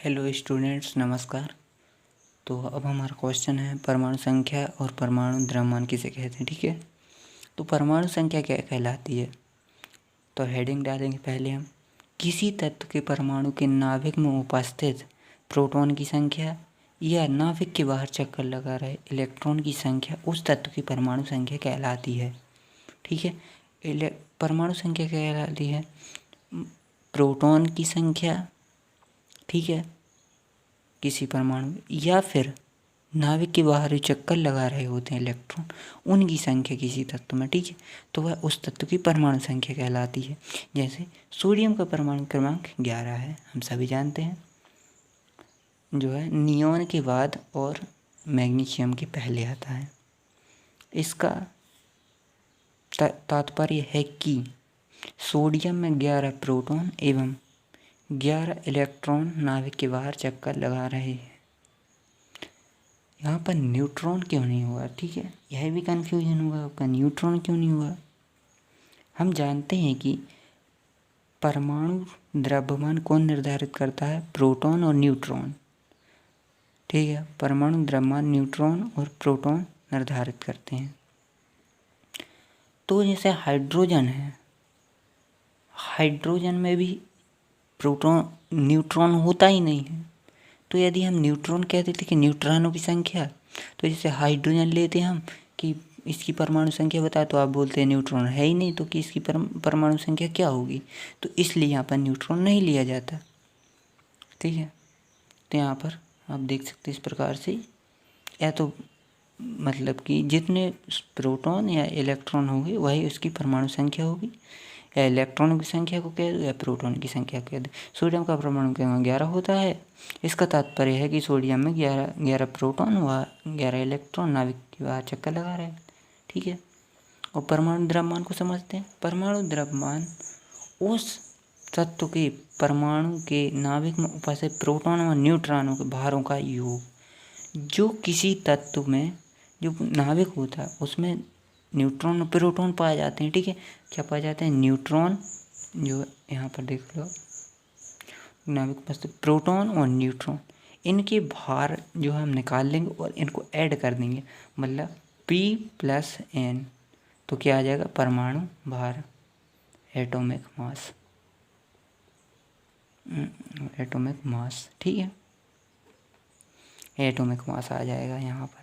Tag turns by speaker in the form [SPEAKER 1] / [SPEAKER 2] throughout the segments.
[SPEAKER 1] Hello students, नमस्कार। तो अब हमारा क्वेश्चन है परमाणु संख्या और परमाणु द्रव्यमान किसे कहते हैं। ठीक है, तो परमाणु संख्या क्या कहलाती है। तो हेडिंग डालेंगे पहले हम, किसी तत्व के परमाणु के नाभिक में उपस्थित प्रोटॉन की संख्या या नाभिक के बाहर चक्कर लगा रहे इलेक्ट्रॉन की संख्या उस तत्व की परमाणु संख्या कहलाती है। ठीक है, परमाणु संख्या क्या कहलाती है, प्रोटॉन की संख्या, ठीक है, किसी परमाणु या फिर नाभिक के बाहर चक्कर लगा रहे होते हैं इलेक्ट्रॉन, उनकी संख्या किसी तत्व में। ठीक है, तो वह उस तत्व की परमाणु संख्या कहलाती है। जैसे सोडियम का परमाणु क्रमांक 11 है, हम सभी जानते हैं, जो है नियॉन के बाद और मैग्नीशियम के पहले आता है। इसका तात्पर्य है कि सोडियम में 11 प्रोटॉन एवं 11 इलेक्ट्रॉन नाभिक के बाहर चक्कर लगा रहे हैं। यहाँ पर न्यूट्रॉन क्यों नहीं हुआ। ठीक है, यह भी कन्फ्यूजन हुआ आपका, न्यूट्रॉन क्यों नहीं हुआ। हम जानते हैं कि परमाणु द्रव्यमान कौन निर्धारित करता है, प्रोटॉन और न्यूट्रॉन। ठीक है, परमाणु द्रव्यमान न्यूट्रॉन और प्रोटॉन निर्धारित करते हैं। तो जैसे हाइड्रोजन है, हाइड्रोजन में भी प्रोटॉन न्यूट्रॉन होता ही नहीं है। तो यदि हम न्यूट्रॉन कहते थे कि न्यूट्रॉनों की संख्या, तो जैसे हाइड्रोजन लेते हैं हम कि इसकी परमाणु संख्या बता, तो आप बोलते हैं न्यूट्रॉन है ही नहीं, तो कि इसकी परमाणु संख्या क्या होगी। तो इसलिए यहाँ पर न्यूट्रॉन नहीं लिया जाता। ठीक है, तो यहाँ पर आप देख सकते हैं इस प्रकार से, या तो मतलब कि जितने प्रोटॉन या इलेक्ट्रॉन होंगे वही उसकी परमाणु संख्या होगी, या इलेक्ट्रॉनों की संख्या को कह दो या प्रोटॉन की संख्या कह दो। सोडियम का परमाणु क्रमांक 11 होता है। इसका तात्पर्य है कि सोडियम में 11 प्रोटॉन व 11 इलेक्ट्रॉन नाभिक के बाहर चक्कर लगा रहे हैं। ठीक है, और परमाणु द्रव्यमान को समझते हैं। परमाणु द्रव्यमान उस तत्व के परमाणु के नाभिक में उपस्थित प्रोटॉन व न्यूट्रॉनों के भारों का योग। जो किसी तत्व में जो नाभिक होता है उसमें न्यूट्रॉन और प्रोटॉन पाए जाते हैं। ठीक है, क्या पाए जाते हैं, न्यूट्रॉन, जो यहाँ पर देख लो नाभिक उपस्थित प्रोटॉन और न्यूट्रॉन, इनके भार जो हम निकाल लेंगे और इनको ऐड कर देंगे, मतलब P+N, तो क्या आ जाएगा, परमाणु भार, एटॉमिक मास, एटॉमिक मास। ठीक है, एटॉमिक मास आ जाएगा यहाँ पर।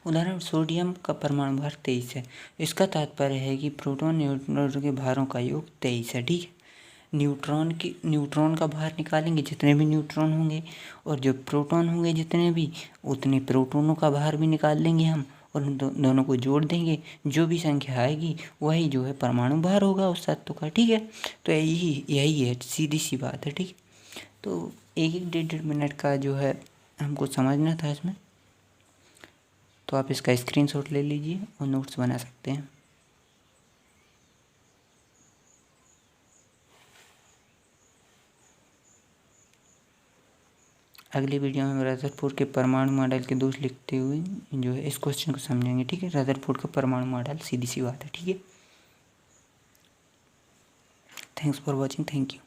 [SPEAKER 1] उदाहरण, सोडियम का परमाणु भार 23 है। इसका तात्पर्य है कि प्रोटॉन न्यूट्रॉन के भारों का योग 23 है। ठीक है, न्यूट्रॉन का भार निकालेंगे, जितने भी न्यूट्रॉन होंगे, और जो प्रोटॉन होंगे जितने भी, उतने प्रोटॉनों का भार भी निकाल लेंगे हम, और दोनों को जोड़ देंगे। जो भी संख्या आएगी वही जो है परमाणु भार होगा उस तत्व का। ठीक है, तो यही है, सीधी सी बात है। ठीक, तो एक 1.5 मिनट का जो है हमको समझना था इसमें, तो आप इसका स्क्रीनशॉट ले लीजिए और नोट्स बना सकते हैं। अगली वीडियो में रदरफोर्ड के परमाणु मॉडल के दोष लिखते हुए जो है इस क्वेश्चन को समझेंगे। ठीक है, रदरफोर्ड का परमाणु मॉडल, सीधी सी बात है। ठीक है, thanks for watching, thank you.